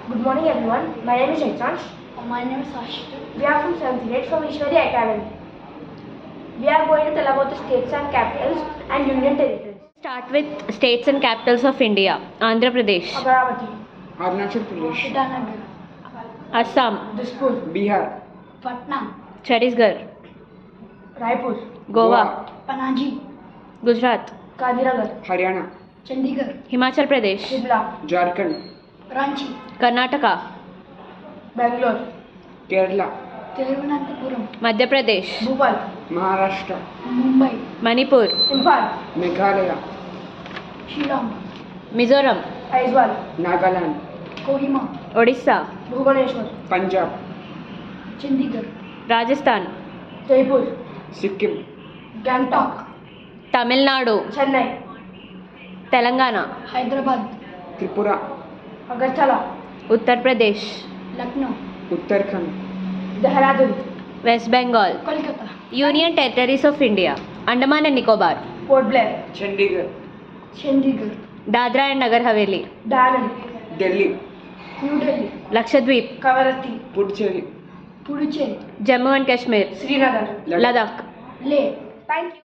Good morning everyone. My name is Chaitanya. My name is Ashita. We are from 7th grade from Ishwari Academy. We are going to tell about the states and capitals and union territories. Start with states and capitals of India. Andhra Pradesh, Amaravati, Arunachal Pradesh, Itanagar, Assam, Dispur, Bihar, Patna, Chhattisgarh, Raipur, Goa, Panaji, Gujarat, Gandhinagar, Haryana, Chandigarh, Himachal Pradesh, Shimla, Jharkhand, Ranchi, Karnataka, Bangalore, Kerala, Thiruvananthapuram, Madhya Pradesh, Bhopal, Maharashtra, Mumbai, Manipur, Imphal, Meghalaya, Shillong, Mizoram, Aizawl, Nagaland, Kohima, Odisha, Bhubaneswar, Punjab, Chandigarh, Rajasthan, Jaipur, Sikkim, Gangtok, Tamil Nadu, Chennai, Telangana, Hyderabad, Tripura, Agartala, Uttar Pradesh, Lucknow, Uttarakhand, Dehradun, West Bengal. Kolkata, Union Territories of India. Andaman and Nicobar, Port Blair, Chandigarh, Chandigarh, Dadra and Nagar Haveli, Daman, Delhi, New Delhi, Lakshadweep, Kavaratti, Puducherry, Puducherry, Jammu and Kashmir, Srinagar. Ladakh. Leh. Thank you.